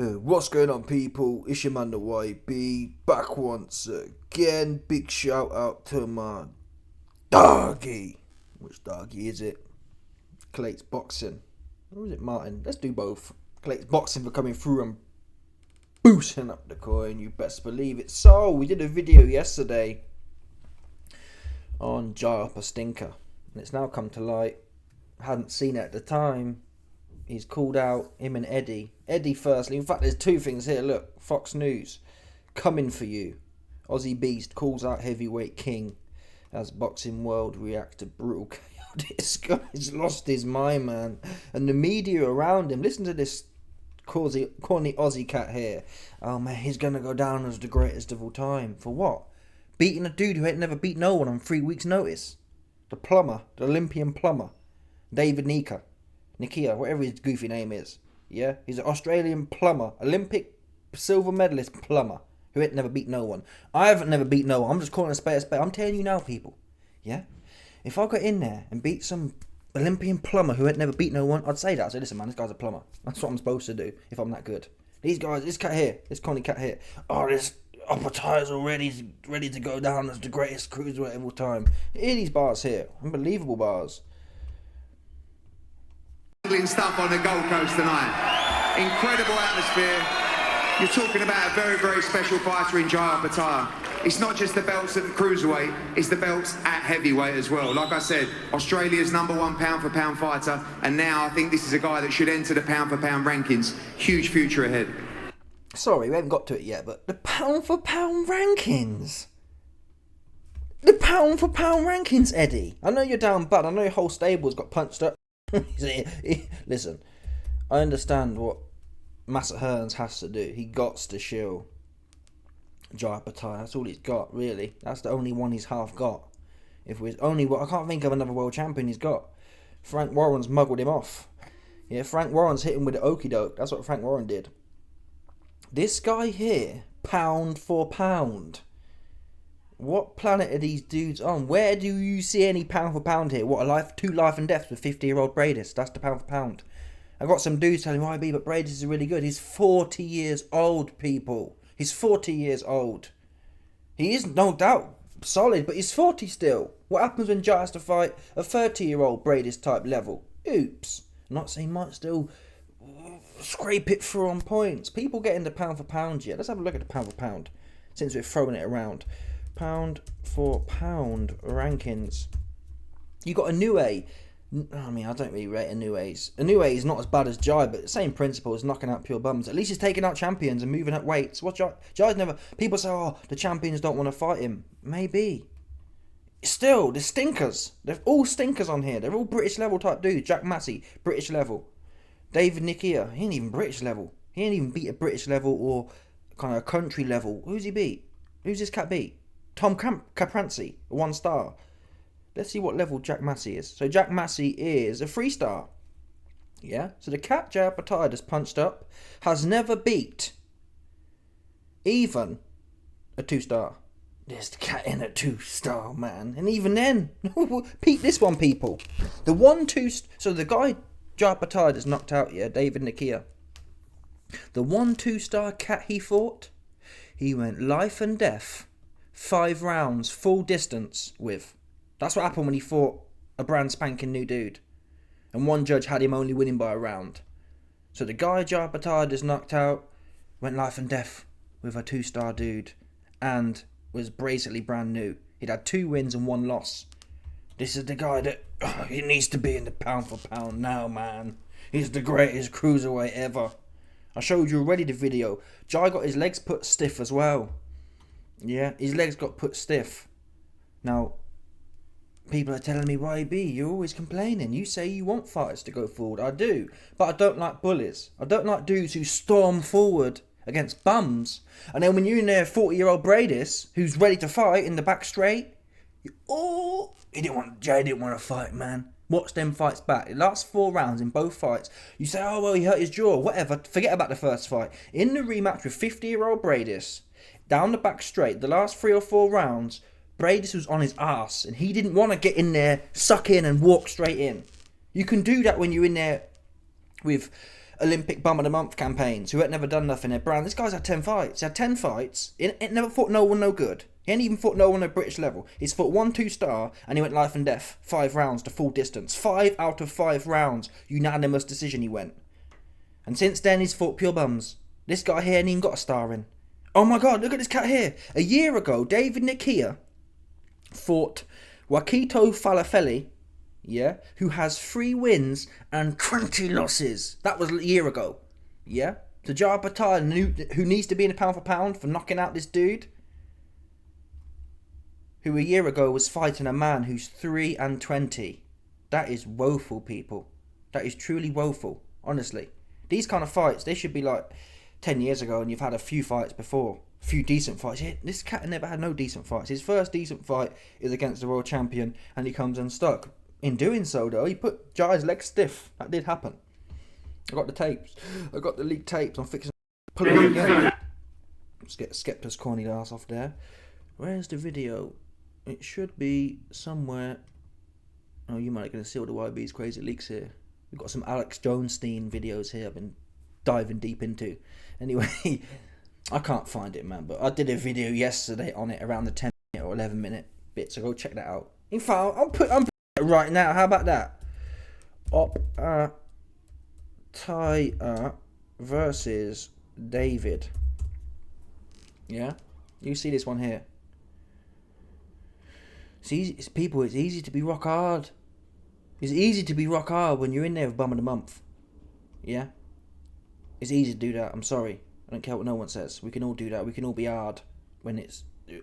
What's going on, people? It's your man the YB back once again. Big shout out to my doggy. Which doggy is it? Clate's Boxing. Or is it Martin? Let's do both. Clate's Boxing for coming through and boosting up the coin. You best believe it. So we did a video yesterday on Jar Up a Stinker, and it's now come to light. I hadn't seen it at the time. He's called out him and Eddie. Eddie firstly. In fact, there's two things here. Look, Fox News. Coming for you. Aussie Beast calls out heavyweight king as boxing world react to brutal chaos. This guy's lost his mind, man. And the media around him. Listen to this corny Aussie cat here. Oh, man, he's going to go down as the greatest of all time. For what? Beating a dude who ain't never beat no one on 3 weeks' notice. The plumber. The Olympian plumber. David Nikia, whatever his goofy name is. Yeah? He's an Australian plumber. Olympic silver medalist plumber. Who ain't never beat no one. I haven't never beat no one. I'm just calling a spade a spade. I'm telling you now, people. Yeah? If I got in there and beat some Olympian plumber who ain't never beat no one, I'd say that. I'd say, listen, man, this guy's a plumber. That's what I'm supposed to do if I'm that good. These guys, this cat here, this conny cat here. Oh, this Opetaia's already ready to go down as the greatest cruiserweight of all time. Hear these bars here. Unbelievable bars. Stuff on the Gold Coast tonight. Incredible atmosphere. You're talking about a very, very special fighter in Opetaia. It's not just the belts at the cruiserweight, it's the belts at heavyweight as well. Like I said, Australia's #1 pound-for-pound fighter, and now I think this is a guy that should enter the pound-for-pound rankings. Huge future ahead. Sorry, we haven't got to it yet, but the pound-for-pound rankings. The pound-for-pound rankings, Eddie. I know you're down bad. I know your whole stable's got punched up. Listen, I understand what Massa Hearns has to do. He gots to shill Opetaia. That's all he's got, really. That's the only one he's half got. If we're only, I can't think of another world champion he's got. Frank Warren's muggled him off. Yeah, Frank Warren's hit him with the okie doke. That's what Frank Warren did. This guy here, pound for pound. What planet are these dudes on? Where do you see any pound for pound here? What, two life and deaths with 50-year-old Briedis? That's the pound for pound. I got some dudes telling me, YB, but Briedis is really good. He's 40 years old, people. He's 40 years old. He is no doubt solid, but he's 40 still. What happens when Jar has to fight a 30-year-old Briedis type level? Oops. I'm not saying he might still scrape it through on points. People get into pound for pound yet. Let's have a look at the pound for pound, since we're throwing it around. Pound for pound rankings. You got Inoue. I mean, I don't really rate Inoue's. Inoue is not as bad as Jai, but the same principle as knocking out pure bums. At least he's taking out champions and moving up weights. What Jai's never. People say, oh, the champions don't want to fight him. Maybe. Still, the stinkers. They're all stinkers on here. They're all British level type dudes. Jack Massey, British level. David Nikia, he ain't even British level. He ain't even beat a British level or kind of a country level. Who's he beat? Who's this cat beat? Tom Capranci, 1 star. Let's see what level Jack Massey is. So Jack Massey is a 3-star. Yeah? So the cat Jar Opetaia just punched up has never beat even a 2-star. There's the cat in a 2-star, man. And even then, peep this one, people. The 1-2... So the guy Jar Opetaia just knocked out, yeah, David Nikia. The 1-2-star cat he fought, he went life and death. 5 rounds, full distance with. That's what happened when he fought a brand spanking new dude. And one judge had him only winning by a round. So the guy Jar Opetaia just knocked out, went life and death with a 2-star dude. And was basically brand new. He'd had 2 wins and 1 loss. This is the guy that, he needs to be in the pound for pound now, man. He's the greatest cruiserweight ever. I showed you already the video. Jai got his legs put stiff as well. Yeah, his legs got put stiff. Now, people are telling me, YB, you're always complaining. You say you want fighters to go forward. I do. But I don't like bullies. I don't like dudes who storm forward against bums. And then when you're in there, 40-year-old Briedis, who's ready to fight in the back straight, Jay didn't want to fight, man. Watch them fights back. The last 4 rounds in both fights, you say, oh, well, he hurt his jaw. Whatever. Forget about the first fight. In the rematch with 50-year-old Briedis, down the back straight, the last 3 or 4 rounds, Briedis was on his ass and he didn't want to get in there, suck in and walk straight in. You can do that when you're in there with Olympic Bum of the Month campaigns who had never done nothing in their brand. This guy's had 10 fights. He had 10 fights. It never fought no one no good. He ain't even fought no one at British level. He's fought 1 2-star and he went life and death. 5 rounds to full distance. 5 out of 5 rounds. Unanimous decision he went. And since then he's fought pure bums. This guy here ain't even got a star in. Oh my god, look at this cat here. A year ago, David Nikia fought Wakito Falafeli, yeah, who has 3 wins and 20 losses. That was a year ago, yeah. So Opetaia, who needs to be in a pound for pound for knocking out this dude, who a year ago was fighting a man who's 3 and 20. That is woeful, people. That is truly woeful, honestly. These kind of fights, they should be like 10 years ago and you've had a few fights before. A few decent fights. Yeah, this cat never had no decent fights. His first decent fight is against the world champion and he comes unstuck. In doing so, though, he put Jai's leg stiff. That did happen. I got the tapes. I got the leaked tapes. I'm fixing to pull it again. Let's get Skepta's corny ass off there. Where's the video? It should be somewhere. Oh, you might going to see all the YB's crazy leaks here. We've got some Alex Jonestein videos here I've been diving deep into. Anyway, I can't find it, man. But I did a video yesterday on it around the 10 minute or 11 minute bit. So go check that out. In fact, I'm putting it right now. How about that? Opetaia versus David. Yeah? You see this one here. It's easy to be rock hard. It's easy to be rock hard when you're in there with Bum of the Month. Yeah? It's easy to do that. I'm sorry. I don't care what no one says. We can all do that. We can all be hard when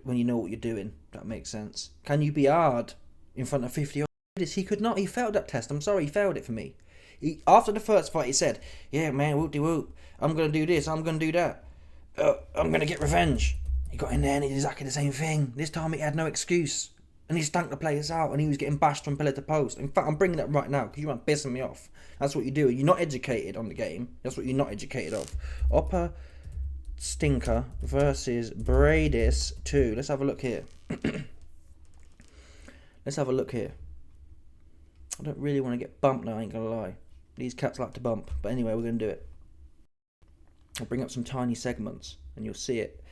you know what you're doing. That makes sense. Can you be hard in front of 50 others? He could not. He failed that test. I'm sorry. He failed it for me. After the first fight, he said, yeah, man, whoop-de-whoop. I'm going to do this. I'm going to do that. I'm going to get revenge. He got in there and he did exactly the same thing. This time he had no excuse. And he stunk the players out and he was getting bashed from pillar to post. In fact, I'm bringing that right now because you weren't pissing me off. That's what you do. You're not educated on the game. That's what you're not educated of. Oppa Stinker versus Briedis 2. Let's have a look here. Let's have a look here. I don't really want to get bumped now, I ain't going to lie. These cats like to bump. But anyway, we're going to do it. I'll bring up some tiny segments and you'll see it.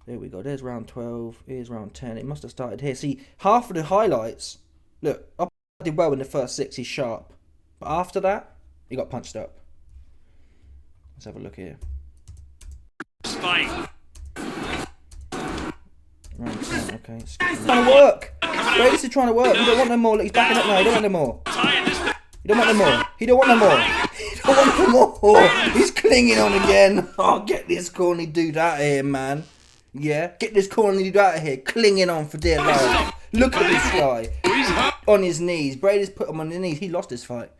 There we go. There's round 12. Here's round 10. It must have started here. See, half of the highlights. Look, I did well in the first 6. He's sharp. But after that, he got punched up. Let's have a look here. Spike. Round 10. Okay. It's trying to work. Briedis is trying to work. You don't want no more. Look, he's backing up now. You don't want no more. You don't want no more. He don't want no more. He don't want no more. He's clinging on again. Oh, get this corny dude out of here, man. Yeah, get this corny dude out of here, clinging on for dear life. Look at this guy on his knees. Briedis put him on his knees. He lost his fight.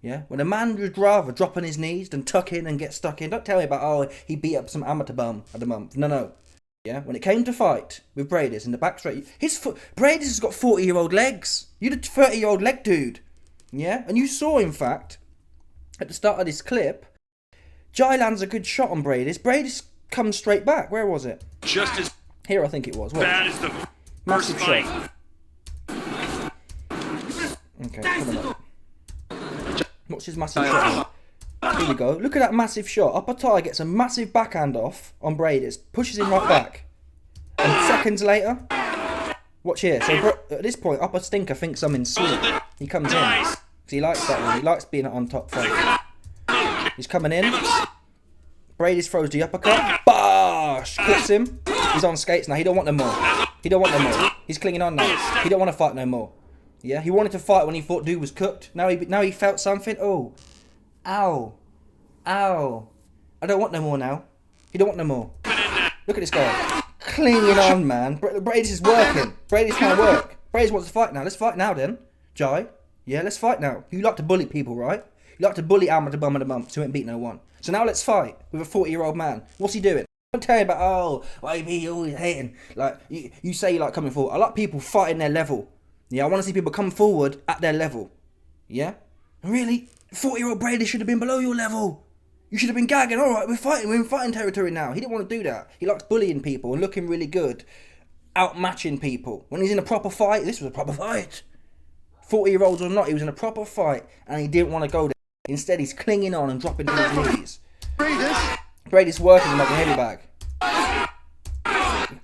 Yeah, when a man would rather drop on his knees than tuck in and get stuck in. Don't tell me about, oh, he beat up some amateur bum of the month. No. Yeah, when it came to fight with Briedis in the back straight, Briedis has got 40-year-old legs. You're the 30-year-old leg dude. Yeah, and you saw, in fact, at the start of this clip, Jai lands a good shot on Briedis. Briedis comes straight back. Where was it? Just as here, I think it was. What? bad as the Massive first fight. shot. Okay, come on up. What's his massive shot? Here we go. Look at that massive shot. Opetaia gets a massive backhand off on Briedis, pushes him right back. And seconds later, watch here. So at this point, Oppa Stinker thinks something's sleep. He comes in. So he likes that one. He likes being on top fight. He's coming in. Briedis throws the uppercut. Bosh! Clips him. He's on skates now. He don't want no more. He don't want no more. He's clinging on now. He don't want to fight no more. Yeah, he wanted to fight when he thought dude was cooked. Now he felt something. Oh. Ow. Ow. I don't want no more now. He don't want no more. Look at this guy. Clinging on, man. Briedis is working. Briedis trying to work. Briedis wants to fight now. Let's fight now then. Jai. Yeah, let's fight now. You like to bully people, right? You like to bully amateur bum of the month who ain't beat no one. So now let's fight with a 40-year-old man. What's he doing? Don't tell me about, oh, why you always hating. Like, you say you like coming forward. I like people fighting their level. Yeah, I want to see people come forward at their level. Yeah? And really, 40-year-old Briedis should have been below your level. You should have been gagging. All right, we're in fighting territory now. He didn't want to do that. He likes bullying people and looking really good. Outmatching people. When he's in a proper fight, this was a proper fight. 40-year-olds or not, he was in a proper fight and he didn't want to go there. Instead, he's clinging on and dropping to his knees. Briedis working like a heavy bag.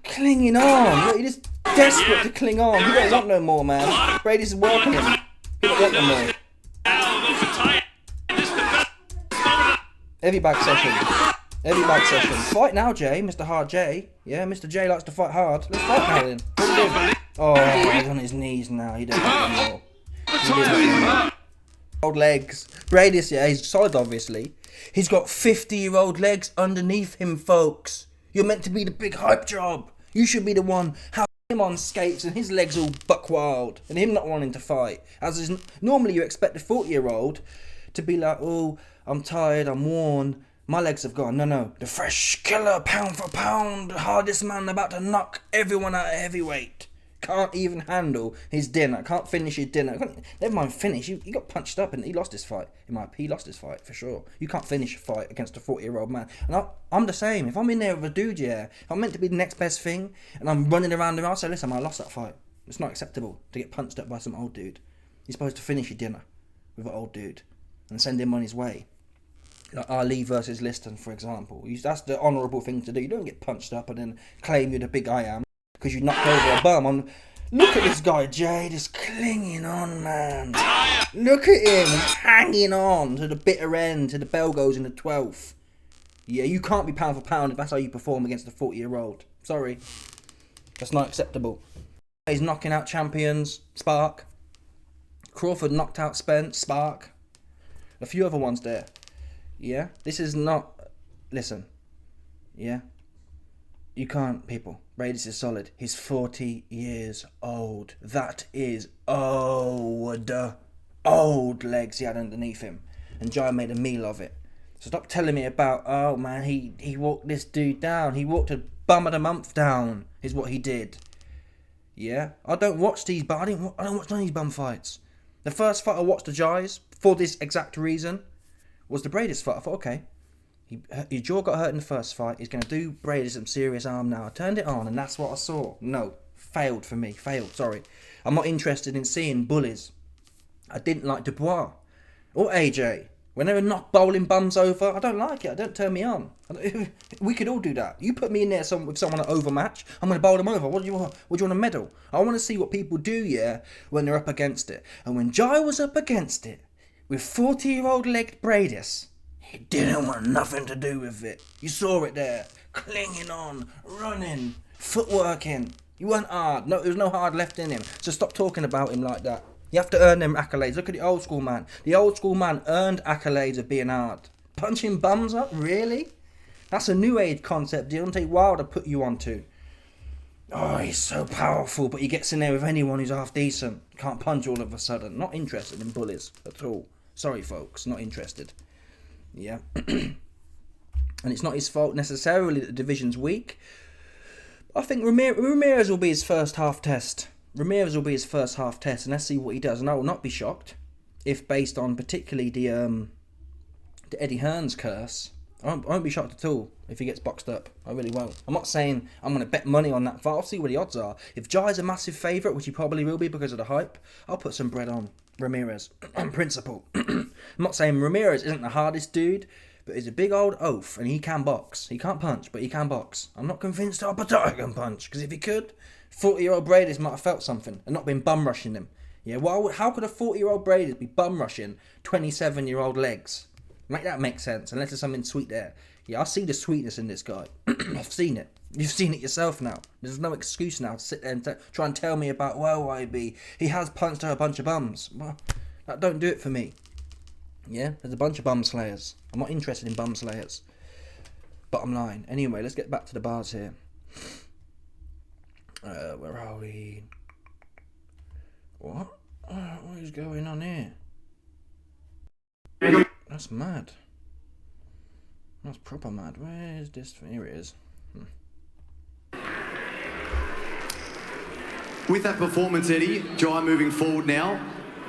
Clinging on. Look, you're just desperate to cling on. You don't want no more, man. Briedis is working him. You don't want no more. Heavy bag session. Heavy bag session. Fight now, Jay. Mr. Hard J. Yeah, Mr. J likes to fight hard. Let's fight now then. What are you doing? Oh, he's on his knees now. He doesn't want no more. Old legs. Briedis, yeah, he's solid, obviously. He's got 50-year-old legs underneath him, folks. You're meant to be the big hype job. You should be the one having him on skates and his legs all buck wild and him not wanting to fight. As is normally you expect a 40-year-old to be like, oh, I'm tired, I'm worn, my legs have gone. No, the fresh killer, pound for pound, the hardest man about to knock everyone out of heavyweight. Can't even handle his dinner. Can't finish his dinner. Never mind finish. He got punched up and he lost his fight. He lost his fight for sure. You can't finish a fight against a 40-year-old man. And I'm the same. If I'm in there with a dude, yeah, if I'm meant to be the next best thing and I'm running around him, I'll say, listen, I lost that fight. It's not acceptable to get punched up by some old dude. You're supposed to finish your dinner with an old dude and send him on his way. Like Ali versus Liston, for example. That's the honourable thing to do. You don't get punched up and then claim you're the big I am. Because you knocked over a bum. Look at this guy, Jay, just clinging on, man. Look at him, he's hanging on to the bitter end, till the bell goes in the 12th. Yeah, you can't be pound for pound if that's how you perform against a 40-year-old. Sorry. That's not acceptable. He's knocking out champions, Spark. Crawford knocked out Spence, Spark. A few other ones there. Yeah, this is not... Listen. Yeah. You can't, people. Briedis is solid. He's 40 years old. That is old. Old legs he had underneath him. And Jai made a meal of it. So stop telling me about, oh man, he walked this dude down. He walked a bum of the month down, is what he did. Yeah? I don't watch these, but I don't watch none of these bum fights. The first fight I watched the Jai's, for this exact reason, was the Briedis fight. I thought, okay. Your jaw got hurt in the first fight. He's going to do Briedis some serious harm now. I turned it on and that's what I saw. No. Failed for me. Failed. Sorry. I'm not interested in seeing bullies. I didn't like Dubois. Or AJ. When they were not bowling bums over, I don't like it. It don't turn me on. We could all do that. You put me in there with someone at overmatch, I'm going to bowl them over. What do you want? What do you want a medal? I want to see what people do, yeah, when they're up against it. And when Jai was up against it, with 40-year-old legged Briedis, he didn't want nothing to do with it. You saw it there. Clinging on, running, footworking. He weren't hard. No, there was no hard left in him. So stop talking about him like that. You have to earn them accolades. Look at the old school man. The old school man earned accolades of being hard. Punching bums up? Really? That's a new age concept Deontay Wilder put you onto. Oh, he's so powerful, but he gets in there with anyone who's half decent. Can't punch all of a sudden. Not interested in bullies at all. Sorry, folks. Not interested. Yeah. And it's not his fault necessarily that the division's weak. I think Ramirez will be his first half test. Ramirez will be his first half test, and let's see what he does. And I will not be shocked if, based on particularly the Eddie Hearn's curse, I won't be shocked at all if he gets boxed up. I really won't. I'm not saying I'm going to bet money on that fight. I'll see what the odds are. If Jai's a massive favourite, which he probably will be because of the hype, I'll put some bread on Ramirez on principle. I'm not saying Ramirez isn't the hardest dude, but he's a big old oaf and he can box. He can't punch, but he can box. I'm not convinced Opetaia can punch, because if he could, 40-year-old Briedis might have felt something and not been bum rushing him. Yeah, well, how could a 40-year-old Briedis be bum rushing 27-year-old legs? Make that make sense, unless there's something sweet there. Yeah, I see the sweetness in this guy. I've seen it. You've seen it yourself now. There's no excuse now to sit there and try and tell me about, well, YB, he has punched out a bunch of bums. Well, that don't do it for me. Yeah, there's a bunch of bum slayers. I'm not interested in bum slayers. Bottom line. Anyway, let's get back to the bars here. Where are we? What? What is going on here? That's mad. That's proper mad. Where is this? Here it is. With that performance, Eddie, Jai moving forward now,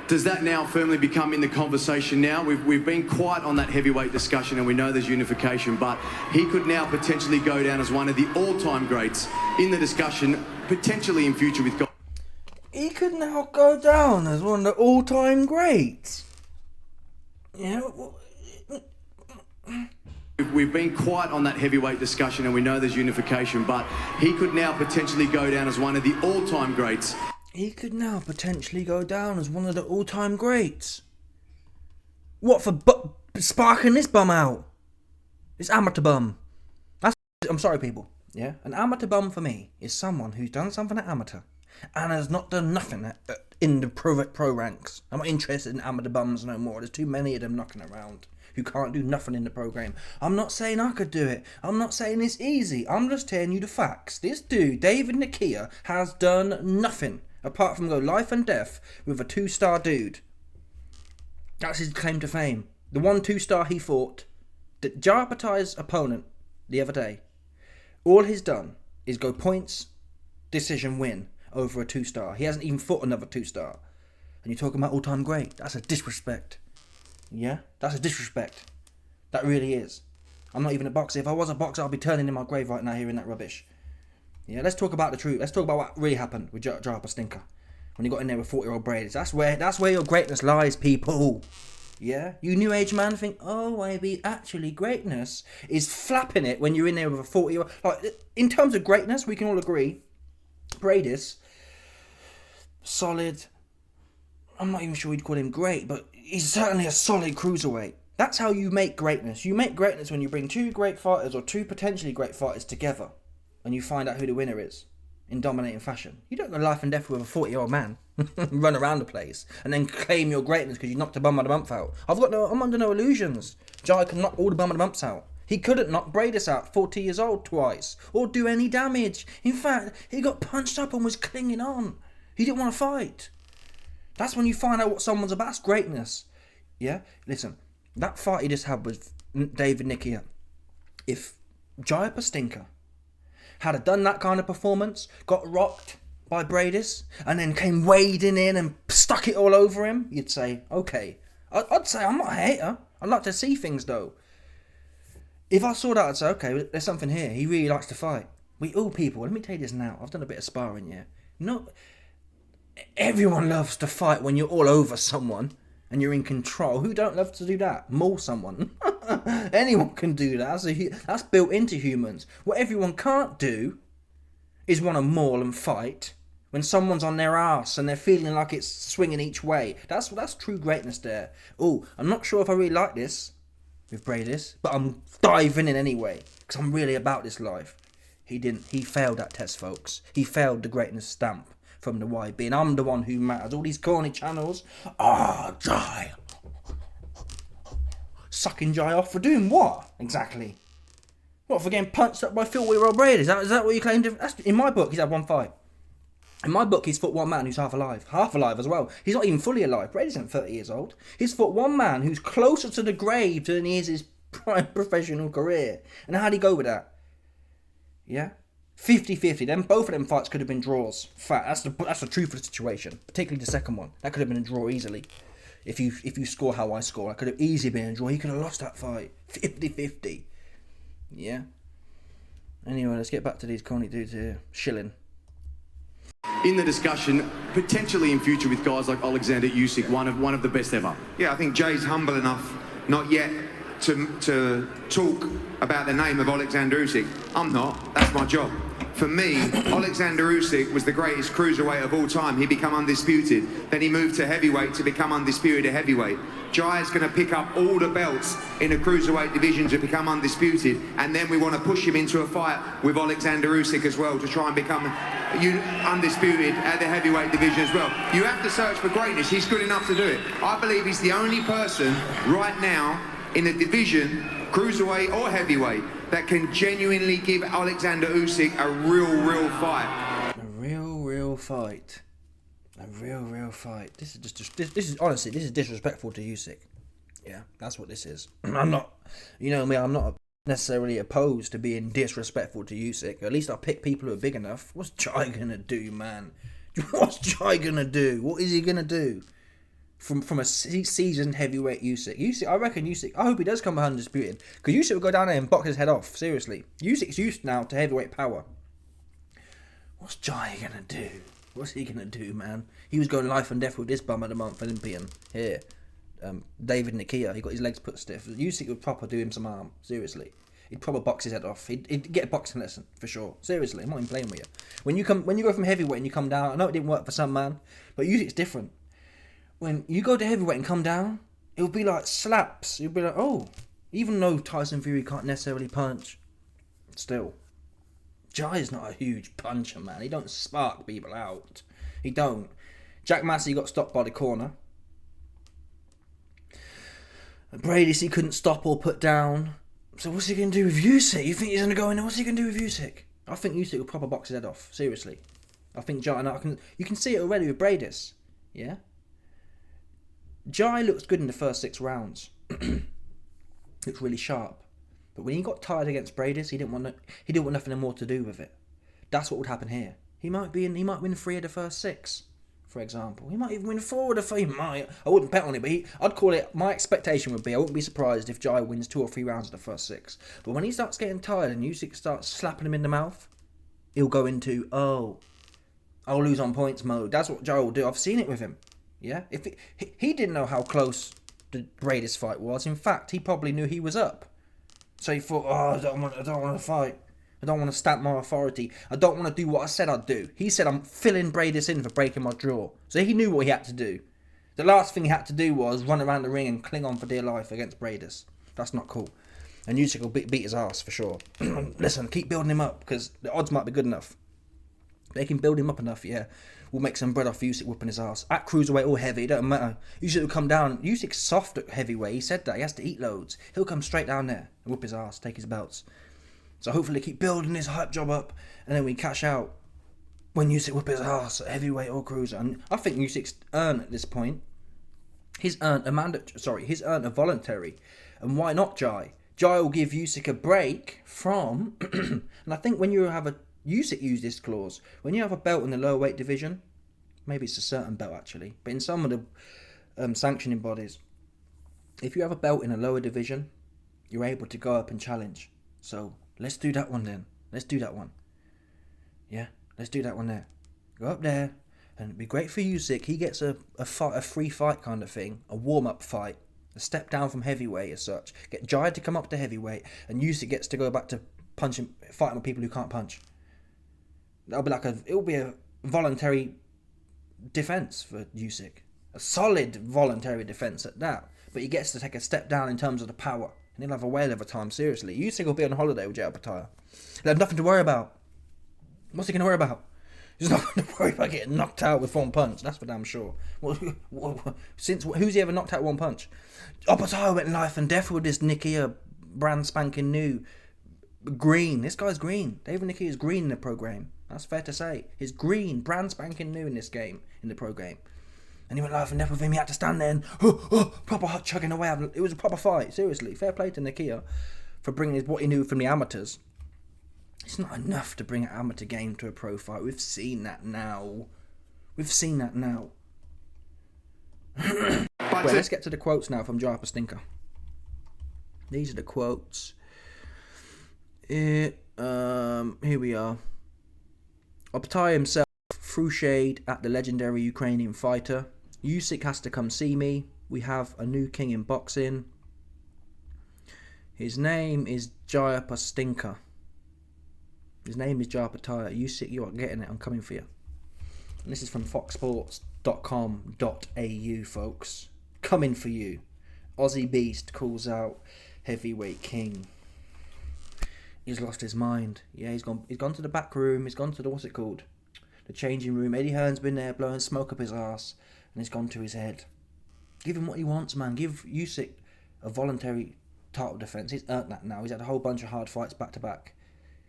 does that now firmly become in the conversation now? We've been quiet on that heavyweight discussion and we know there's unification, but he could now potentially go down as one of the all-time greats in the discussion, potentially in future with... He could now go down as one of the all-time greats. Yeah. We've been quiet on that heavyweight discussion and we know there's unification, but he could now potentially go down as one of the all-time greats. He could now potentially go down as one of the all-time greats. What for sparking this bum out? This amateur bum. I'm sorry, people. Yeah? An amateur bum for me is someone who's done something at amateur and has not done nothing in the pro ranks. I'm not interested in amateur bums no more. There's too many of them knocking around who can't do nothing in the program. I'm not saying I could do it. I'm not saying it's easy. I'm just telling you the facts. This dude, David Nakia, has done nothing apart from go life and death with a 2-star dude. That's his claim to fame. The 2-star he fought, Jai Opetaia's opponent the other day, all he's done is go points, decision, win over a 2-star. He hasn't even fought another 2-star. And you're talking about all-time great. That's a disrespect. Yeah? That's a disrespect. That really is. I'm not even a boxer. If I was a boxer, I'd be turning in my grave right now hearing that rubbish. Yeah, let's talk about the truth. Let's talk about what really happened with Jai Stinker when he got in there with 40-year-old Briedis. That's where your greatness lies, people. Yeah? You new age man think, oh, maybe actually greatness is flapping it when you're in there with a 40-year-old. Like, in terms of greatness, we can all agree, Briedis, solid. I'm not even sure we'd call him great, but he's certainly a solid cruiserweight. That's how you make greatness. You make greatness when you bring 2 great fighters or 2 potentially great fighters together and you find out who the winner is in dominating fashion. You don't go life and death with a 40-year-old man, run around the place, and then claim your greatness because you knocked a bum of the month out. I'm under no illusions. Jai can knock all the bum of the months out. He couldn't knock Briedis out, 40 years old, twice, or do any damage. In fact, he got punched up and was clinging on. He didn't want to fight. That's when you find out what someone's about. That's greatness. Yeah? Listen, that fight he just had with David Nakia. If Jai Stinker had done that kind of performance, got rocked by Briedis, and then came wading in and stuck it all over him, you'd say, okay. I'd say I'm not a hater. I'd like to see things, though. If I saw that, I'd say, okay, there's something here. He really likes to fight. We all people, let me tell you this now. I've done a bit of sparring, yeah. No, everyone loves to fight when you're all over someone and you're in control. Who don't love to do that? Maul someone. Anyone can do that. That's built into humans. What everyone can't do is want to maul and fight when someone's on their ass and they're feeling like it's swinging each way. That's true greatness there. Oh, I'm not sure if I really like this with Briedis, but I'm diving in anyway because I'm really about this life. He didn't. He failed that test, folks. He failed the greatness stamp from the YB, and I'm the one who matters. All these corny channels, Jai, sucking Jai off for doing what exactly? What, for getting punched up by 40-year-old Briedis? Is that what you claim to? In my book, he's had one fight. In my book, he's fought one man who's half alive as well. He's not even fully alive. Briedis isn't 30 years old. He's fought one man who's closer to the grave than he is his prime professional career. And how'd he go with that? Yeah. 50-50. Then both of them fights could have been draws. Fact, that's the truth of the situation. Particularly the second one. That could have been a draw easily. If you score how I score, that could have easily been a draw. He could have lost that fight. 50-50. Yeah. Anyway, let's get back to these corny dudes here. Shilling. In the discussion, potentially in future with guys like Alexander Usyk, one of the best ever. Yeah, I think Jay's humble enough not yet to talk about the name of Alexander Usyk. I'm not. That's my job. For me, Alexander Usyk was the greatest cruiserweight of all time. He became undisputed. Then he moved to heavyweight to become undisputed at heavyweight. Jai is going to pick up all the belts in the cruiserweight division to become undisputed. And then we want to push him into a fight with Alexander Usyk as well to try and become undisputed at the heavyweight division as well. You have to search for greatness. He's good enough to do it. I believe he's the only person right now in the division, cruiserweight or heavyweight, that can genuinely give Alexander Usyk a real fight. A real fight. A real fight. This is honestly, this is disrespectful to Usyk. Yeah, that's what this is. I'm not, you know me, I'm not necessarily opposed to being disrespectful to Usyk. At least I pick people who are big enough. What's Jai gonna do, man? What's Jai gonna do? What is he gonna do? From a seasoned heavyweight Usyk, I reckon Usyk, I hope he does come undisputed, because Usyk will go down there and box his head off, seriously. Usyk's used now to heavyweight power. What's Jai gonna do? What's he gonna do, man? He was going life and death with this bum of the month Olympian here. David Nakia. He got his legs put stiff. Usyk would proper do him some harm. Seriously. He'd probably box his head off. He'd get a boxing lesson for sure. Seriously, I'm not even playing with you. When you go from heavyweight and you come down, I know it didn't work for some man, but Usyk's different. When you go to heavyweight and come down, it'll be like slaps. You'll be like, oh, even though Tyson Fury can't necessarily punch, still, Jai's not a huge puncher, man. He don't spark people out. He don't. Jack Massey got stopped by the corner. Briedis he couldn't stop or put down. So what's he going to do with Usyk? You think he's going to go in there? What's he going to do with Usyk? I think Usyk will proper box his head off. Seriously. I think Jai, you can see it already with Briedis. Yeah? Jai looks good in the first 6 rounds. Looks really sharp. But when he got tired against Briedis, he didn't want nothing more to do with it. That's what would happen here. He might win 3 of the first 6. For example, he might even win 4 of the 3. He might. I wouldn't bet on it, but I'd call it. My expectation would be I wouldn't be surprised if Jai wins 2 or 3 rounds of the first 6. But when he starts getting tired and Usyk starts slapping him in the mouth, he'll go into I'll lose on points mode. That's what Jai will do. I've seen it with him. Yeah, if he didn't know how close the Briedis fight was. In fact, he probably knew he was up. So he thought, I don't want to fight. I don't want to stamp my authority. I don't want to do what I said I'd do. He said I'm filling Briedis in for breaking my jaw. So he knew what he had to do. The last thing he had to do was run around the ring and cling on for dear life against Briedis. That's not cool. And Usyk will beat his ass for sure. Listen, keep building him up because the odds might be good enough. They can build him up enough, yeah. We'll make some bread off Usyk whooping his ass. At cruiserweight or heavy, it don't matter. Usyk will come down. Usyk's soft at heavyweight. He said that. He has to eat loads. He'll come straight down there and whoop his ass, take his belts. So hopefully keep building his hype job up, and then we cash out when Usyk whip his ass at heavyweight or cruiser. And I think Usyk's earned at this point. He's earned a voluntary, and why not Jai? Jai will give Usyk a break from, and I think when you have Usyk used this clause, when you have a belt in the lower weight division, maybe it's a certain belt actually, but in some of the sanctioning bodies, if you have a belt in a lower division, you're able to go up and challenge. So let's do that one then. Let's do that one. Yeah, let's do that one there. Go up there, and it'd be great for Usyk. He gets a free fight kind of thing, a warm-up fight, a step down from heavyweight as such. Get Jai to come up to heavyweight, and Usyk gets to go back to fighting with people who can't punch. It'll be a voluntary defense for Usyk. A solid voluntary defense at that. But he gets to take a step down in terms of the power. And he'll have a whale of a time, seriously. Usyk will be on holiday with Opetaia. He'll have nothing to worry about. What's he going to worry about? He's not going to worry about getting knocked out with one punch. That's for damn sure. Who's he ever knocked out with one punch? Opetaia went life and death with this Nakia brand spanking new green. This guy's green. David Nakia is green in the pro game. That's fair to say. He's green, brand spanking new in this game, in the pro game. And he went life and death with him. He had to stand there and proper hot chugging away. It was a proper fight. Seriously, fair play to Nakia for bringing what he knew from the amateurs. It's not enough to bring an amateur game to a pro fight. We've seen that now. Well, let's get to the quotes now from Jai Stinker. These are the quotes. Here we are. Opetaia himself threw shade at the legendary Ukrainian fighter. Usyk has to come see me. We have a new king in boxing. His name is Jai Stinker. His name is Jai Opetaia. Usyk, you are getting it. I'm coming for you. And this is from foxsports.com.au, folks. Coming for you. Aussie Beast calls out heavyweight king. He's lost his mind. Yeah, he's gone to the back room. He's gone to the, the changing room. Eddie Hearn's been there blowing smoke up his ass, and it's gone to his head. Give him what he wants, man. Give Usyk a voluntary title defence. He's earned that now. He's had a whole bunch of hard fights back to back.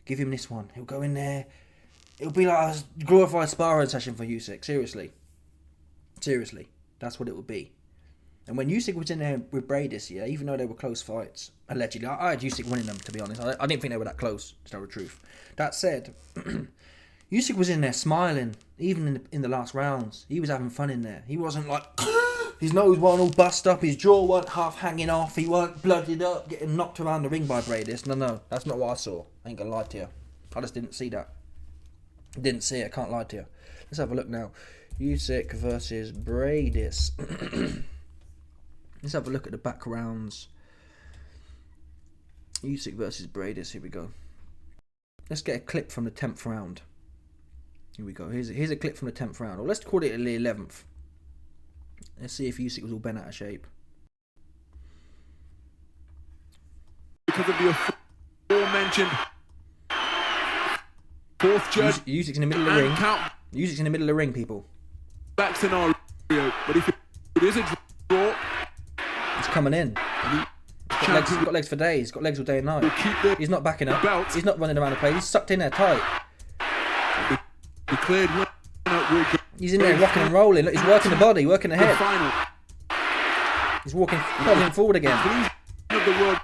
Give him this one. He'll go in there. It'll be like a glorified sparring session for Usyk. Seriously. That's what it would be. And when Usyk was in there with Briedis, yeah, even though they were close fights, allegedly, I had Usyk winning them, to be honest. I didn't think they were that close, to tell the truth. That said, Usyk was in there smiling, even in the last rounds. He was having fun in there. He wasn't like, his nose wasn't all bust up, his jaw wasn't half hanging off, he weren't blooded up, getting knocked around the ring by Briedis. No, that's not what I saw. I ain't gonna lie to you. I just didn't see that. Didn't see it, I can't lie to you. Let's have a look now. Usyk versus Briedis. Let's have a look at the back rounds. Usyk versus Briedis. Here we go. Let's get a clip from the 10th round. Here we go. Here's a clip from the 10th round. Or let's call it the 11th. Let's see if Usyk was all bent out of shape. Because of the aforementioned fourth judge. Usyk's in the middle of the ring. Usyk's in the middle of the ring, people. Back scenario. But if it is a draw, he's coming in. He's got legs for days. He's got legs all day and night. He's not backing up. Belt. He's not running around the place. He's sucked in there tight. Declared winner. He's in there rocking and rolling. Look, he's working the body, working the head. Final. He's walking forward again. Of the World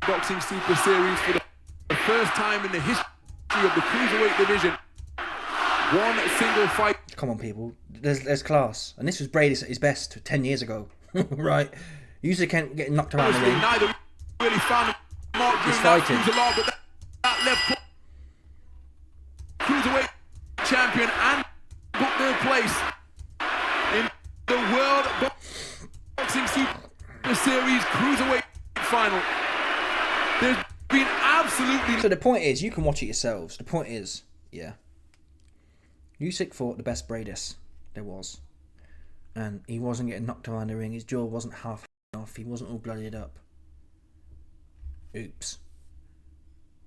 Boxing Super Series for the first time in the history of the cruiserweight division. One single fight. Come on, people. There's class. And this was Briedis at his best 10 years ago. Right? Usyk can't get knocked around the ring. Neither really found a mark He's during fighting. but that left cruiserweight champion and booked their place in the World Boxing Super Series cruiserweight final. There's been absolutely... So the point is, you can watch it yourselves. The point is, yeah, Usyk fought the best Briedis there was. And he wasn't getting knocked around the ring. His jaw wasn't half off. He wasn't all bloodied up. Oops.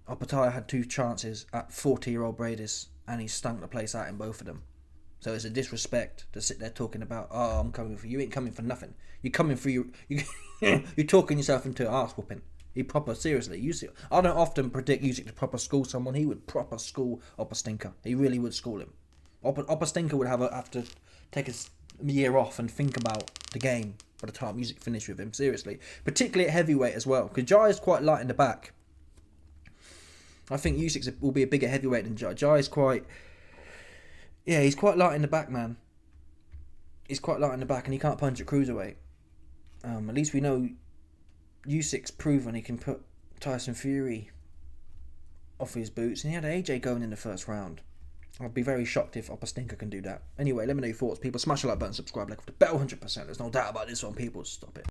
Opetaia had 2 chances at 40-year-old Briedis, and he stunk the place out in both of them. So it's a disrespect to sit there talking about, oh, I'm coming for you. You ain't coming for nothing. You're coming for you. You're talking yourself into an arse whooping. He proper, seriously. Usyk, I don't often predict Usyk to proper school someone. He would proper school Opetaia. He really would school him. Opetaia would have to take a year off and think about the game by the time Usyk finished with him. Seriously. Particularly at heavyweight as well. Because Jai is quite light in the back. I think Usyk will be a bigger heavyweight than Jai. Jai is quite... Yeah, he's quite light in the back, man. He's quite light in the back and he can't punch at cruiserweight. At least we know Usyk's proven he can put Tyson Fury off his boots. And he had AJ going in the first round. I'd be very shocked if Opetaia can do that. Anyway, let me know your thoughts, people. Smash the like button, subscribe, like the bell 100%. There's no doubt about this one, people. Stop it.